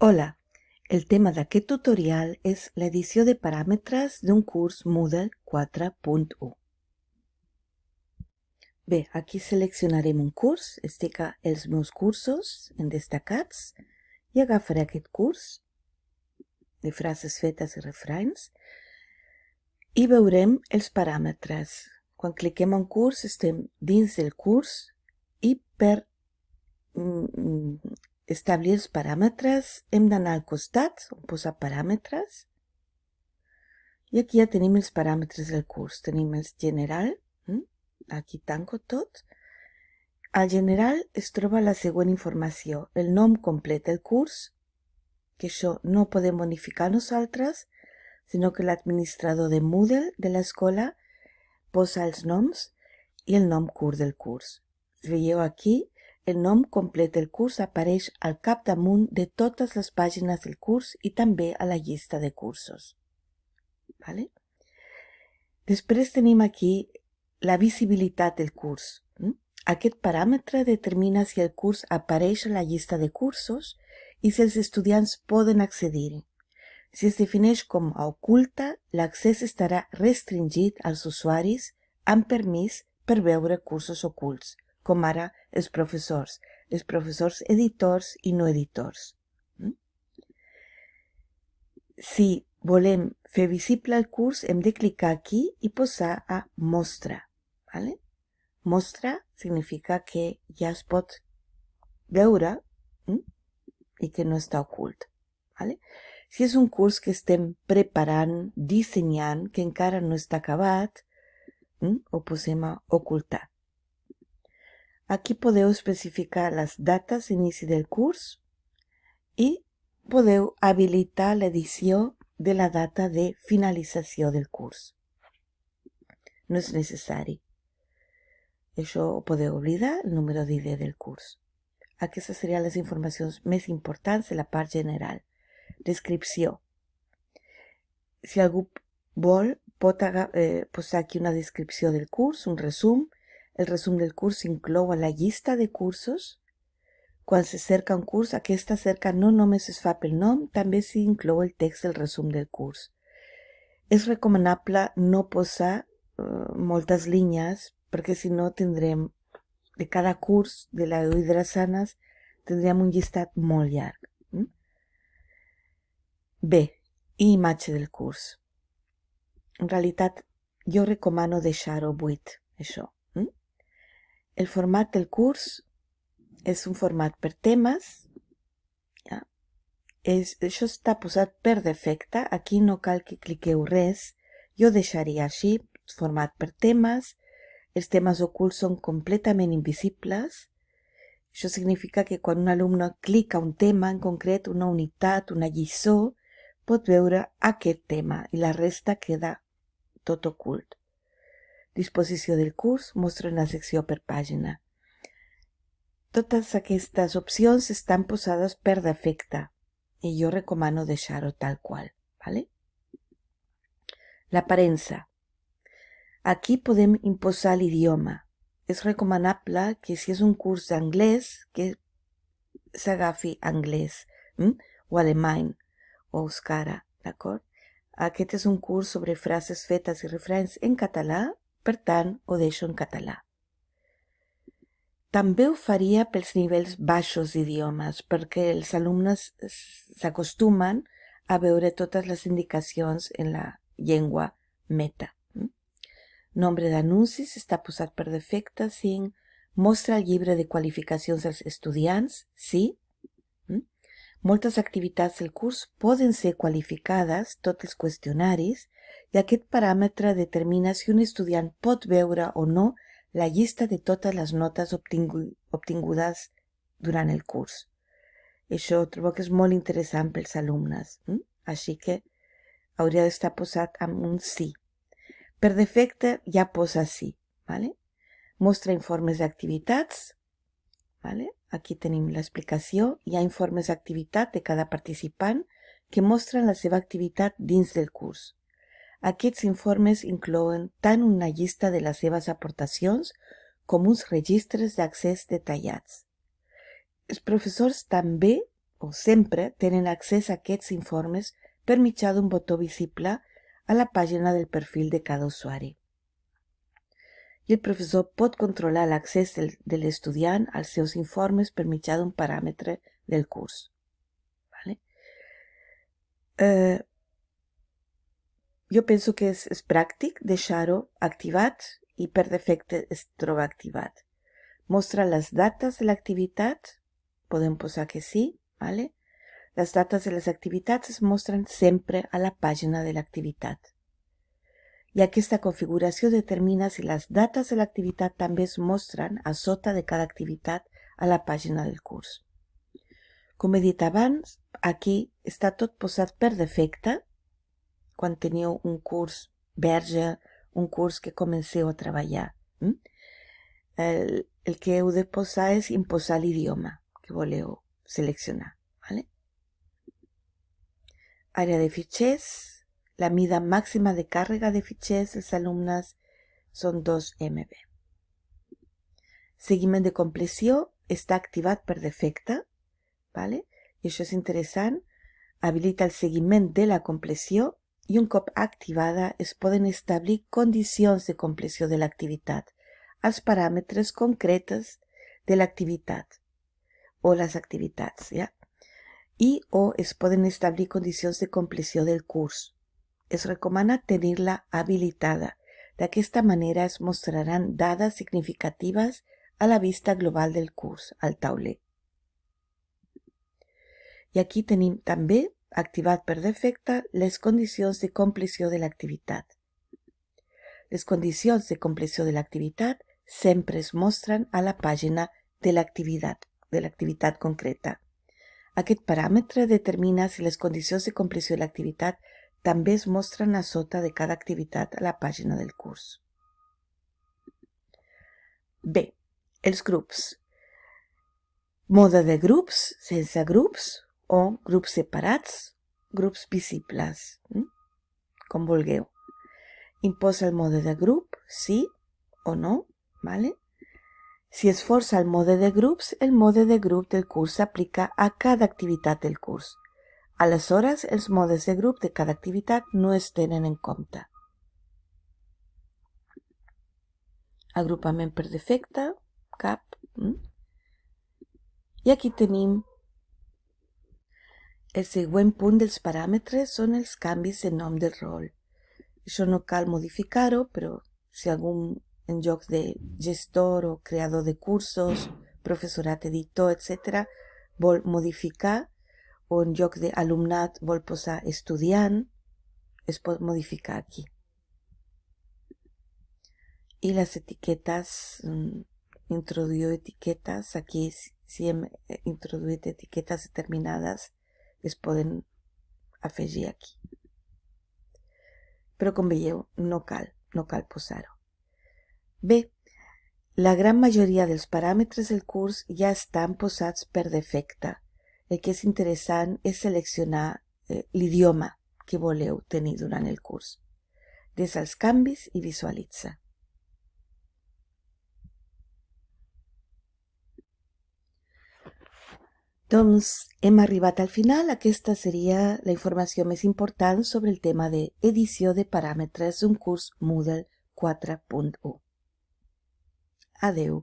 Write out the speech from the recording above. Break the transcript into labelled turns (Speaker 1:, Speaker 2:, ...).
Speaker 1: Hola, el tema d'aquest tutorial és l'edició de paràmetres d'un curs Moodle 4.1. Bé, aquí seleccionarem un curs, estic els meus cursos en destacats i agafaré aquest curs de frases fetes i refranys i veurem els paràmetres. Quan cliquem en curs estem dins del curs i per establir els paràmetres hem d'anar al costat on posar paràmetres i aquí ja tenim els paràmetres del curs. Tenim el general, aquí tanco tot. Al general es troba la següent informació, el nom complet del curs, que això no podem modificar nosaltres, sinó que l'administrador de Moodle de l'escola posa els noms i el nom curs del curs. Veieu aquí, el nom complet del curs apareix al capdamunt de totes les pàgines del curs i també a la llista de cursos. Vale? Després tenim aquí la visibilitat del curs. Aquest paràmetre determina si el curs apareix a la llista de cursos i si els estudiants poden accedir-hi. Si es defineix com a oculta, l'accés estarà restringit als usuaris amb permís per veure cursos ocults, com ara els professors editors i no editors. Si volem fer visible el curs, hem de clicar aquí i posar a mostra. ¿Vale? Mostra significa que ja es pot veure i que no està ocult. ¿Vale? Si és un curs que estem preparant, dissenyant, que encara no està acabat, ho posem a ocultar. Aquí podeu especificar les dates d'inici del curs i podeu habilitar l'edició de la data de finalització del curs. No és necessari. Això ho podeu oblidar, el número d'ID del curs. Aquestes serien les informacions més importants de la part general. Descripció. Si algú vol, pot posar aquí una descripció del curs, un resum. El resum del curs inclou la llista de cursos. Quan se cerca un curs, aquesta cerca no només es fa pel nom, també s'hi inclou el text del resum del curs. És recomanable no posar moltes línies, perquè si no tindrem, de cada curs de la Drassanes, tindríem un llistat molt llarg. Bé, i imatge del curs. En realitat, jo recomano deixar-ho buit, això. El format del curs és un format per temes. Això està posat per defecte. Aquí no cal que cliqueu res. Jo deixaria així, format per temes. Els temes ocults són completament invisibles. Això significa que quan un alumne clica un tema en concret, una unitat, una lliçó, pot veure aquest tema i la resta queda tot ocult. Disposició del curs mostra una secció per pàgina. Totes aquestes opcions estan posades per defecte i jo recomano deixar-ho tal qual. ¿Vale? L'aparença. Aquí podem imposar l'idioma. És recomanable que si és un curs d'anglès, que s'agafi anglès o alemany o euskara, d'acord? Aquest és un curs sobre frases fetes i refranys en català, per tant, ho deixo en català. També ho faria pels nivells baixos d'idiomes, perquè els alumnes s'acostumen a veure totes les indicacions en la llengua meta. Nombre d'anuncis està posat per defecte, 5. Mostra el llibre de qualificacions dels estudiants, sí. Moltes activitats del curs poden ser qualificades, tots els qüestionaris, i aquest paràmetre determina si un estudiant pot veure o no la llista de totes les notes obtingudes durant el curs. Això trobo que és molt interessant pels alumnes, així que hauria d'estar posat amb un sí. Per defecte ja posa sí. ¿Vale? Mostra informes d'activitats. ¿Vale? Aquí tenim l'explicació. Hi ha informes d'activitat de cada participant que mostren la seva activitat dins del curs. Aquests informes inclouen tant una llista de les seves aportacions com uns registres d'accés detallats. Els professors també o sempre tenen accés a aquests informes per mitjà d'un botó visible a la pàgina del perfil de cada usuari. I el professor pot controlar l'accés de l'estudiant als seus informes per mitjà d'un paràmetre del curs. Vale? Jo penso que és pràctic deixar-ho activat i per defecte es troba activat. Mostra les dates de l'activitat, podem posar que sí, ¿vale? Les dates de les activitats es mostren sempre a la pàgina de l'activitat. I aquesta configuració determina si les dates de l'activitat també es mostren a sota de cada activitat a la pàgina del curs. Com he dit abans, aquí està tot posat per defecte quan teniu un curs verge, un curs que comenceu a treballar. El que heu de posar és imposar l'idioma que voleu seleccionar. ¿Vale? Àrea de fitxers, la mida màxima de càrrega de fitxers dels alumnes són 2 MB. Seguiment de compleció està activat per defecte, ¿vale? I això és interessant, habilita el seguiment de la compleció i un cop activada es poden establir condicions de compleció de l'activitat, als paràmetres concretes de l'activitat o les activitats, ja? I o es poden establir condicions de compleció del curs. Es recomana tenir-la habilitada. D'aquesta manera es mostraran dades significatives a la vista global del curs, al tauler. I aquí tenim també activat per defecte les condicions de compleció de l'activitat. Les condicions de compleció de l'activitat sempre es mostren a la pàgina de l'activitat concreta. Aquest paràmetre determina si les condicions de compleció de l'activitat també es mostren a sota de cada activitat a la pàgina del curs. Bé, els grups. Mode de grups, sense grups, o grups separats, grups visibles, com vulgueu. Imposa el mode de grup, sí o no, ¿vale? Si es força el mode de grups, el mode de grup del curs s'aplica a cada activitat del curs. Aleshores, els modes de grup de cada activitat no es tenen en compte. Agrupament per defecte, cap. I aquí tenim el següent punt dels paràmetres són els canvis de nom del rol. Això no cal modificar-ho, però si algun en lloc de gestor o creador de cursos, professorat, editor, etc., vol modificar, o en lloc d'alumnat vol posar estudiant, es pot modificar aquí. I les etiquetes, introduir etiquetes, aquí si hem introduït etiquetes determinades, es poden afegir aquí. Però com veieu, no cal posar-ho. Bé, la gran majoria dels paràmetres del curs ja estan posats per defecte. El que és interessant és seleccionar l'idioma que voleu tenir durant el curs. Des els canvis i visualitza. Doncs hem arribat al final. Aquesta seria la informació més important sobre el tema d'edició de paràmetres d'un curs Moodle 4.1. Adeu.